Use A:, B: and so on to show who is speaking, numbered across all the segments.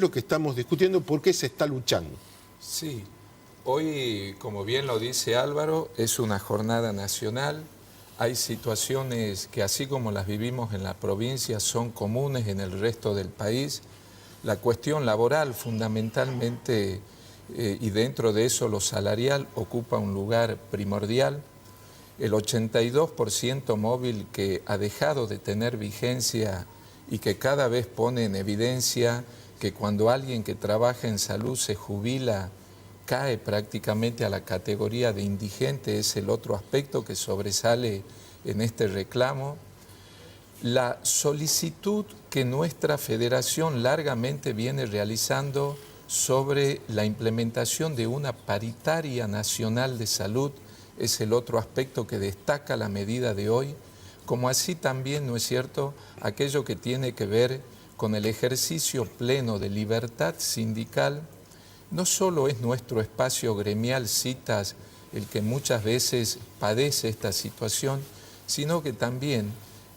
A: lo que estamos discutiendo, por qué se está luchando.
B: Sí, hoy, como bien lo dice Álvaro, es una jornada nacional. Hay situaciones que, así como las vivimos en la provincia, son comunes en el resto del país. La cuestión laboral, fundamentalmente, y dentro de eso lo salarial, ocupa un lugar primordial. El 82% móvil que ha dejado de tener vigencia y que cada vez pone en evidencia que cuando alguien que trabaja en salud se jubila, cae prácticamente a la categoría de indigente, es el otro aspecto que sobresale en este reclamo. La solicitud que nuestra federación largamente viene realizando sobre la implementación de una paritaria nacional de salud es el otro aspecto que destaca la medida de hoy, como así también, ¿no es cierto?, aquello que tiene que ver con el ejercicio pleno de libertad sindical. No solo es nuestro espacio gremial Citas el que muchas veces padece esta situación, sino que también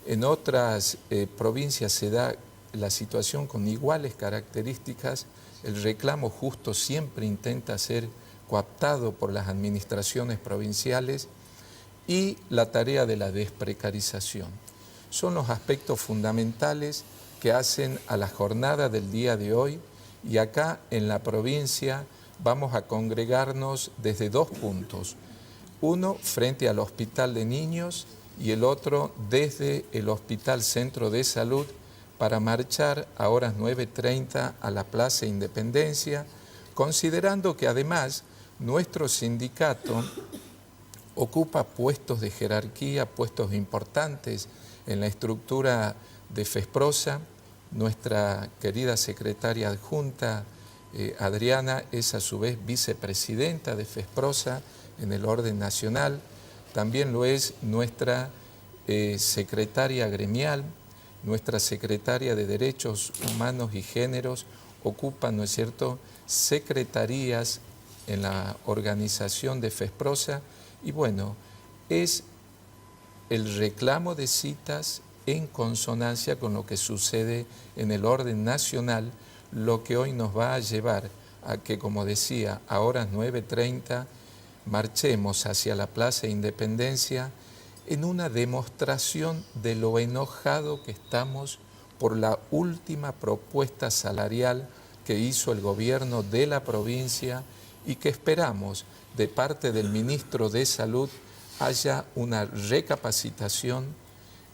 B: en otras provincias se da la situación con iguales características. El reclamo justo siempre intenta ser coaptado por las administraciones provinciales y la tarea de la desprecarización. Son los aspectos fundamentales que hacen a la jornada del día de hoy, y acá en la provincia vamos a congregarnos desde dos puntos. Uno frente al Hospital de Niños y el otro desde el Hospital Centro de Salud para marchar a horas 9:30 a la Plaza Independencia, considerando que además nuestro sindicato ocupa puestos de jerarquía, puestos importantes en la estructura de FESPROSA. Nuestra querida secretaria adjunta, Adriana, es a su vez vicepresidenta de FESPROSA en el orden nacional. También lo es nuestra secretaria gremial, nuestra secretaria de Derechos Humanos y Géneros, ocupan, ¿no es cierto?, secretarías en la organización de FESPROSA. Y bueno, es el reclamo de Citas en consonancia con lo que sucede en el orden nacional, lo que hoy nos va a llevar a que, como decía, a horas 9:30 marchemos hacia la Plaza Independencia en una demostración de lo enojado que estamos por la última propuesta salarial que hizo el gobierno de la provincia y que esperamos de parte del ministro de Salud haya una recapacitación.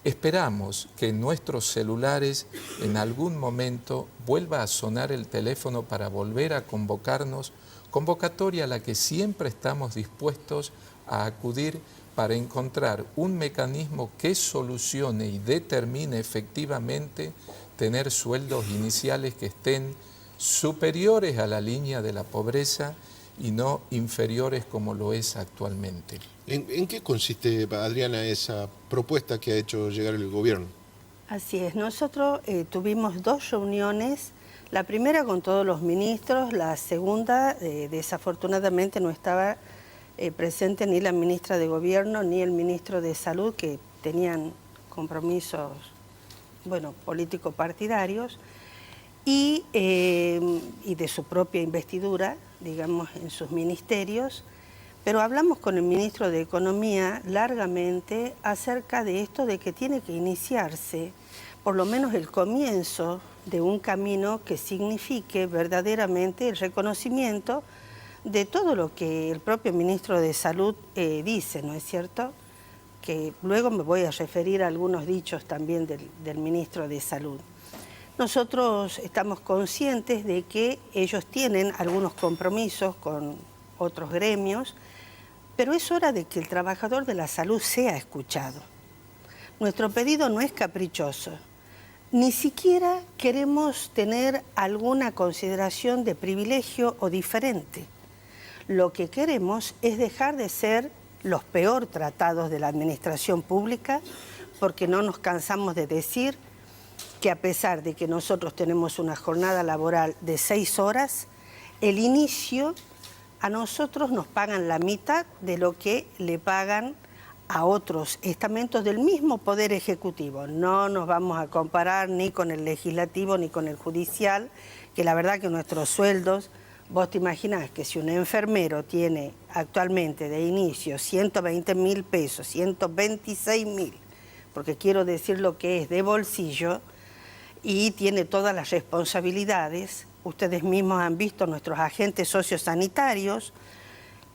B: Esperamos que en nuestros celulares en algún momento vuelva a sonar el teléfono para volver a convocarnos, convocatoria a la que siempre estamos dispuestos a acudir para encontrar un mecanismo que solucione y determine efectivamente tener sueldos iniciales que estén superiores a la línea de la pobreza y no inferiores como lo es actualmente.
A: ¿En qué consiste, Adriana, esa propuesta que ha hecho llegar el gobierno?
C: Así es, nosotros tuvimos dos reuniones, la primera con todos los ministros, la segunda desafortunadamente no estaba presente ni la ministra de Gobierno ni el ministro de Salud, que tenían compromisos, bueno, político-partidarios, y de su propia investidura, digamos, en sus ministerios. Pero hablamos con el ministro de Economía largamente acerca de esto, de que tiene que iniciarse por lo menos el comienzo de un camino que signifique verdaderamente el reconocimiento de todo lo que el propio ministro de Salud dice, ¿no es cierto? Que luego me voy a referir a algunos dichos también del ministro de Salud. Nosotros estamos conscientes de que ellos tienen algunos compromisos con otros gremios, pero es hora de que el trabajador de la salud sea escuchado. Nuestro pedido no es caprichoso, ni siquiera queremos tener alguna consideración de privilegio o diferente. Lo que queremos es dejar de ser los peor tratados de la administración pública, porque no nos cansamos de decir que a pesar de que nosotros tenemos una jornada laboral de 6 horas, el inicio a nosotros nos pagan la mitad de lo que le pagan a otros estamentos del mismo Poder Ejecutivo. No nos vamos a comparar ni con el Legislativo ni con el Judicial, porque la verdad que nuestros sueldos, vos te imaginás que si un enfermero tiene actualmente de inicio 120.000 pesos, 126.000, porque quiero decir lo que es de bolsillo, y tiene todas las responsabilidades, ustedes mismos han visto nuestros agentes sociosanitarios,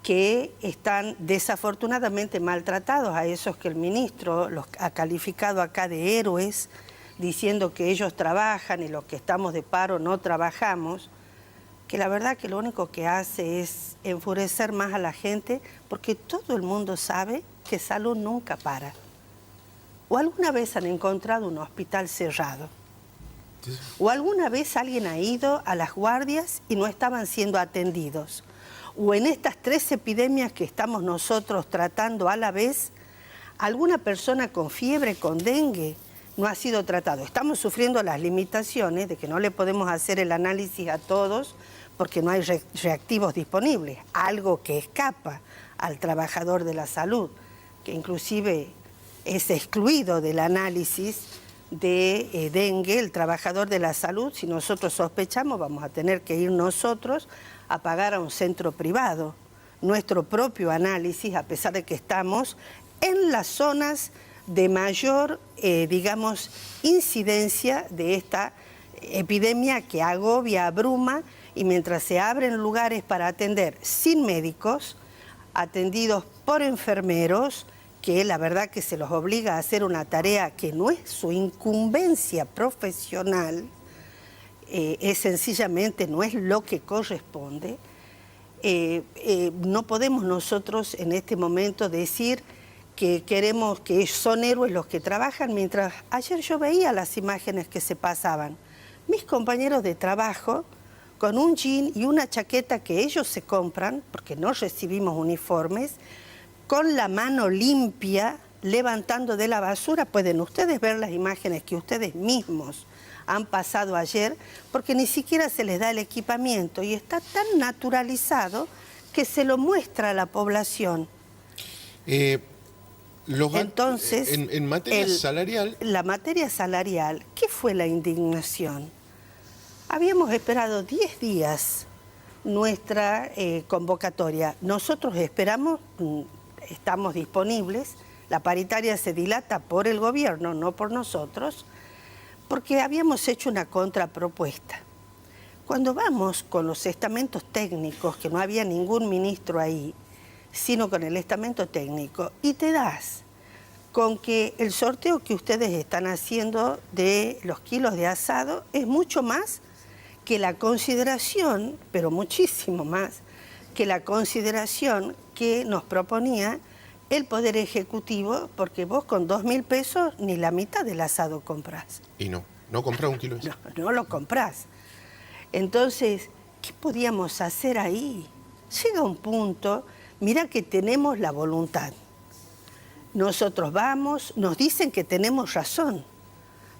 C: que están desafortunadamente maltratados, a esos que el ministro los ha calificado acá de héroes, diciendo que ellos trabajan y los que estamos de paro no trabajamos, que la verdad que lo único que hace es enfurecer más a la gente, porque todo el mundo sabe que salud nunca para. ¿O alguna vez han encontrado un hospital cerrado? ¿O alguna vez alguien ha ido a las guardias y no estaban siendo atendidos? ¿O en estas 3 epidemias que estamos nosotros tratando a la vez, alguna persona con fiebre, con dengue, no ha sido tratado? Estamos sufriendo las limitaciones de que no le podemos hacer el análisis a todos porque no hay reactivos disponibles, algo que escapa al trabajador de la salud, que inclusive es excluido del análisis de dengue, el trabajador de la salud. Si nosotros sospechamos, vamos a tener que ir nosotros a pagar a un centro privado nuestro propio análisis, a pesar de que estamos en las zonas de mayor, digamos, incidencia de esta epidemia que agobia, abruma, y mientras se abren lugares para atender sin médicos, atendidos por enfermeros, que la verdad que se los obliga a hacer una tarea que no es su incumbencia profesional, es sencillamente no es lo que corresponde, no podemos nosotros en este momento decir que queremos que son héroes los que trabajan, mientras ayer yo veía las imágenes que se pasaban. Mis compañeros de trabajo con un jean y una chaqueta que ellos se compran, porque no recibimos uniformes, con la mano limpia, levantando de la basura. Pueden ustedes ver las imágenes que ustedes mismos han pasado ayer, porque ni siquiera se les da el equipamiento y está tan naturalizado que se lo muestra a la población. Entonces,
A: en materia salarial...
C: La materia salarial, ¿qué fue la indignación? Habíamos esperado 10 días nuestra convocatoria. Nosotros esperamos, estamos disponibles, la paritaria se dilata por el gobierno, no por nosotros, porque habíamos hecho una contrapropuesta. Cuando vamos con los estamentos técnicos, que no había ningún ministro ahí, sino con el estamento técnico, y te das con que el sorteo que ustedes están haciendo de los kilos de asado es mucho más que la consideración, pero muchísimo más, que la consideración que nos proponía el Poder Ejecutivo, porque vos con 2.000 pesos ni la mitad del asado comprás.
A: Y no comprás un kilo de asado.
C: No lo comprás. Entonces, ¿qué podíamos hacer ahí? Llega un punto, mira que tenemos la voluntad. Nosotros vamos, nos dicen que tenemos razón.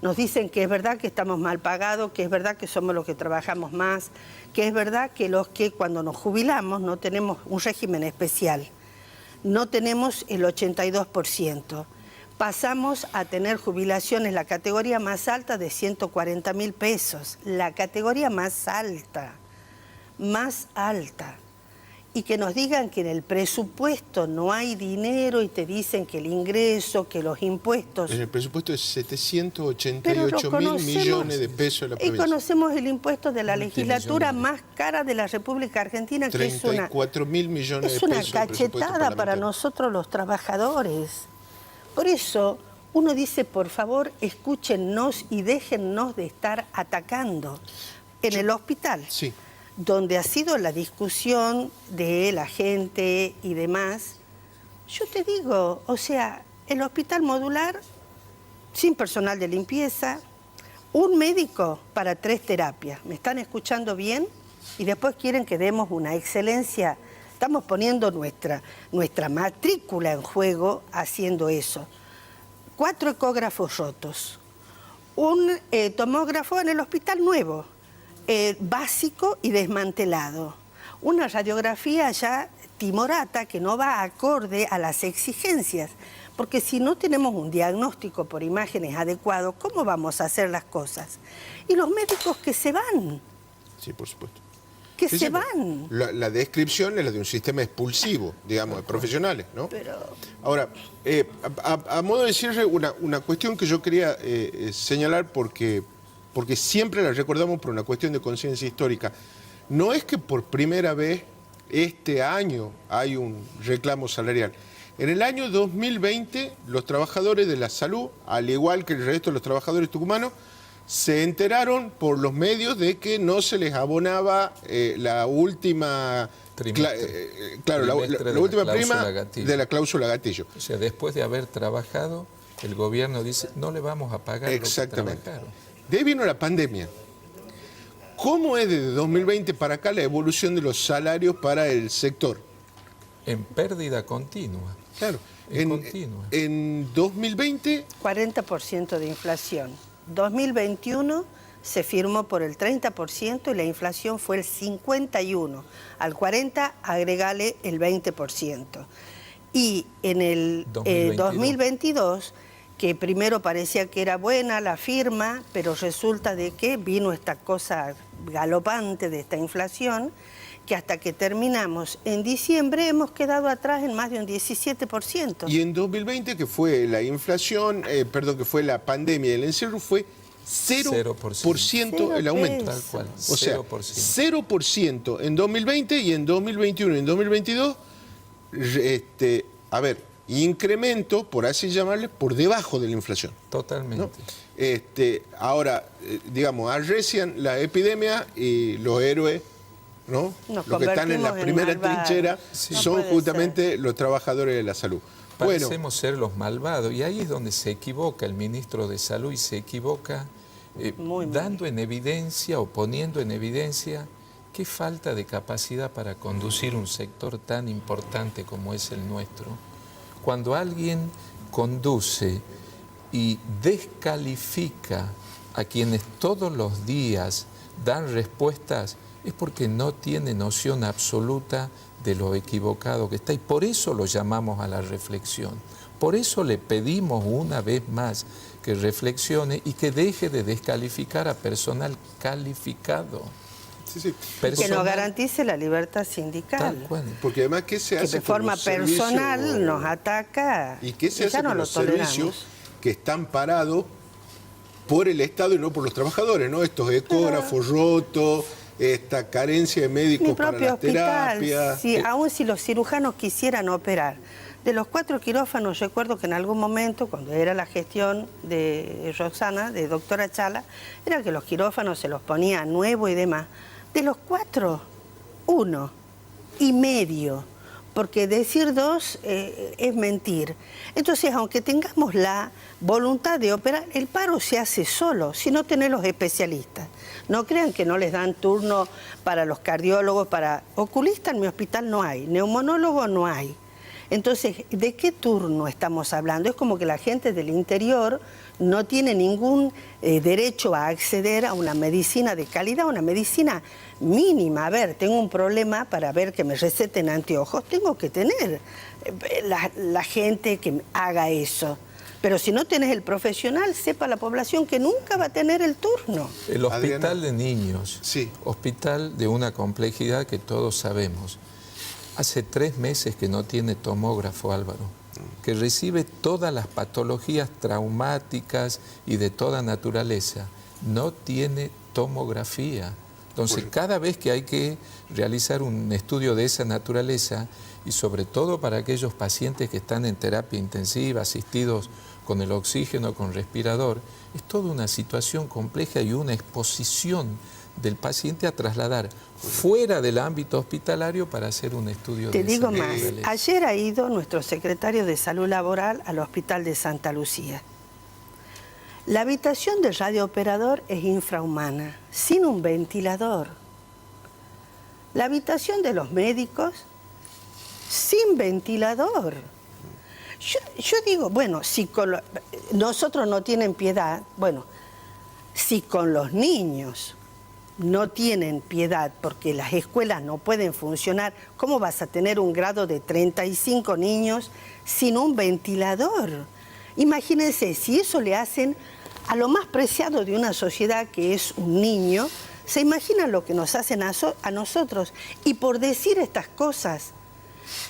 C: Nos dicen que es verdad que estamos mal pagados, que es verdad que somos los que trabajamos más, que es verdad que los que cuando nos jubilamos no tenemos un régimen especial, no tenemos el 82%. Pasamos a tener jubilaciones, la categoría más alta de 140.000 pesos, la categoría más alta. Y que nos digan que en el presupuesto no hay dinero y te dicen que el ingreso, que los impuestos...
A: En el presupuesto es 788.000 millones de pesos de la provincia.
C: Y conocemos el impuesto de la legislatura más cara de la República Argentina, que es
A: 34.000 millones de pesos.
C: Es una cachetada para nosotros los trabajadores. Por eso uno dice, por favor, escúchennos y déjennos de estar atacando. En el hospital,
A: sí,
C: donde ha sido la discusión de la gente y demás, yo te digo, o sea, el hospital modular, sin personal de limpieza, un médico para 3 terapias. ¿Me están escuchando bien? Y después quieren que demos una excelencia. Estamos poniendo nuestra matrícula en juego haciendo eso. 4 ecógrafos rotos, un tomógrafo en el hospital nuevo, básico y desmantelado, una radiografía ya timorata que no va acorde a las exigencias, porque si no tenemos un diagnóstico por imágenes adecuado, ¿cómo vamos a hacer las cosas? Y los médicos que se van.
A: Sí, por supuesto.
C: Que
A: Sí,
C: se
A: sí,
C: van.
A: La descripción es la de un sistema expulsivo, digamos, de profesionales, ¿no?
C: Pero
A: Ahora, a modo de cierre, una cuestión que yo quería señalar porque siempre la recordamos por una cuestión de conciencia histórica. No es que por primera vez este año hay un reclamo salarial. En el año 2020, los trabajadores de la salud, al igual que el resto de los trabajadores tucumanos, se enteraron por los medios de que no se les abonaba la última... claro, la última prima de la cláusula gatillo.
B: O sea, después de haber trabajado, el gobierno dice, no le vamos a pagar lo que trabajaron.
A: De ahí vino la pandemia. ¿Cómo es desde 2020 para acá la evolución de los salarios para el sector?
B: En pérdida continua.
A: Claro,
B: Continua.
A: En 2020...
C: 40% de inflación. 2021 se firmó por el 30% y la inflación fue el 51%. Al 40% agregale el 20%. Y en el 2022, que primero parecía que era buena la firma, pero resulta de que vino esta cosa galopante de esta inflación, que hasta que terminamos en diciembre hemos quedado atrás en más de un 17%.
A: Y en 2020, que fue la inflación, que fue la pandemia y el encierro, fue 0% el aumento.
B: Tal cual,
A: o sea, 0% en 2020 y en 2021 y en 2022, incremento, por así llamarle, por debajo de la inflación.
B: Totalmente.
A: ¿No? Ahora, digamos, arrecian la epidemia y los héroes, ¿no? Los que están en la primera trinchera son justamente los trabajadores de la salud.
B: Parecemos ser los malvados y ahí es donde se equivoca el ministro de Salud y se equivoca dando en evidencia o poniendo en evidencia qué falta de capacidad para conducir un sector tan importante como es el nuestro. Cuando alguien conduce y descalifica a quienes todos los días dan respuestas, es porque no tiene noción absoluta de lo equivocado que está. Y por eso lo llamamos a la reflexión. Por eso le pedimos una vez más que reflexione y que deje de descalificar a personal calificado.
A: Sí.
C: Que nos garantice la libertad sindical.
B: Tal cual.
A: Porque además, ¿qué se hace
C: que de forma personal nos ataca?
A: ¿Y qué se hace con los servicios que están parados por el Estado y no por los trabajadores, ¿no? Estos ecógrafos rotos, esta carencia de médicos para las terapias.
C: Aún si los cirujanos quisieran operar, de los 4 quirófanos, recuerdo que en algún momento, cuando era la gestión de Roxana, de doctora Chala, era que los quirófanos se los ponía nuevo y demás. De los 4, 1,5, porque decir 2 es mentir. Entonces, aunque tengamos la voluntad de operar, el paro se hace solo, si no tenés los especialistas. No crean que no les dan turno para los cardiólogos, para oculistas en mi hospital no hay, neumonólogo no hay. Entonces, ¿de qué turno estamos hablando? Es como que la gente del interior no tiene ningún derecho a acceder a una medicina de calidad, una medicina mínima. A ver, tengo un problema para ver que me receten anteojos, tengo que tener la gente que haga eso. Pero si no tenés el profesional, sepa la población que nunca va a tener el turno.
B: El hospital Adriana, de niños,
A: sí.
B: Hospital de una complejidad que todos sabemos. Hace 3 meses que no tiene tomógrafo, Álvaro, que recibe todas las patologías traumáticas y de toda naturaleza. No tiene tomografía. Entonces, cada vez que hay que realizar un estudio de esa naturaleza, y sobre todo para aquellos pacientes que están en terapia intensiva, asistidos con el oxígeno, con respirador, es toda una situación compleja y una exposición del paciente a trasladar fuera del ámbito hospitalario para hacer un estudio de esa naturaleza. Te digo más,
C: ayer ha ido nuestro secretario de Salud Laboral al Hospital de Santa Lucía. La habitación del radiooperador es infrahumana, sin un ventilador. La habitación de los médicos, sin ventilador. Yo digo, bueno, si con nosotros no tienen piedad, bueno, si con los niños no tienen piedad porque las escuelas no pueden funcionar, ¿cómo vas a tener un grado de 35 niños sin un ventilador? Imagínense, si eso le hacen a lo más preciado de una sociedad que es un niño, ¿Se imaginan lo que nos hacen a nosotros? Y por decir estas cosas,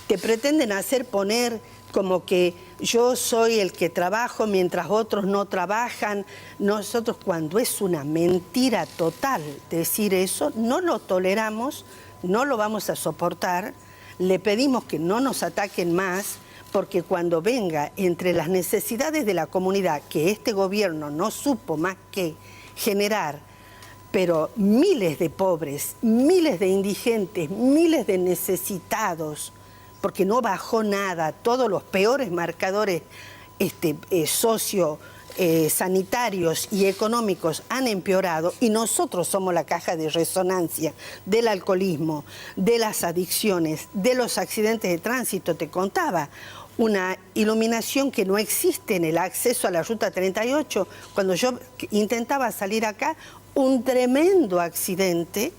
C: te pretenden hacer poner como que yo soy el que trabajo mientras otros no trabajan. Nosotros, cuando es una mentira total decir eso, no lo toleramos, no lo vamos a soportar, le pedimos que no nos ataquen más, porque cuando venga entre las necesidades de la comunidad, que este gobierno no supo más que generar, pero miles de pobres, miles de indigentes, miles de necesitados, porque no bajó nada, todos los peores marcadores sanitarios y económicos han empeorado, y nosotros somos la caja de resonancia del alcoholismo, de las adicciones, de los accidentes de tránsito. Te contaba, una iluminación que no existe en el acceso a la Ruta 38. Cuando yo intentaba salir acá, un tremendo accidente,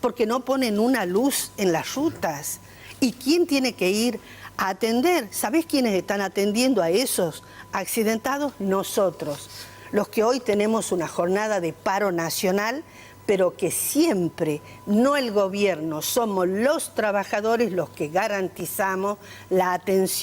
C: porque no ponen una luz en las rutas. ¿Y quién tiene que ir a atender? ¿Sabés quiénes están atendiendo a esos accidentados? Nosotros, los que hoy tenemos una jornada de paro nacional, pero que siempre, no el gobierno, somos los trabajadores los que garantizamos la atención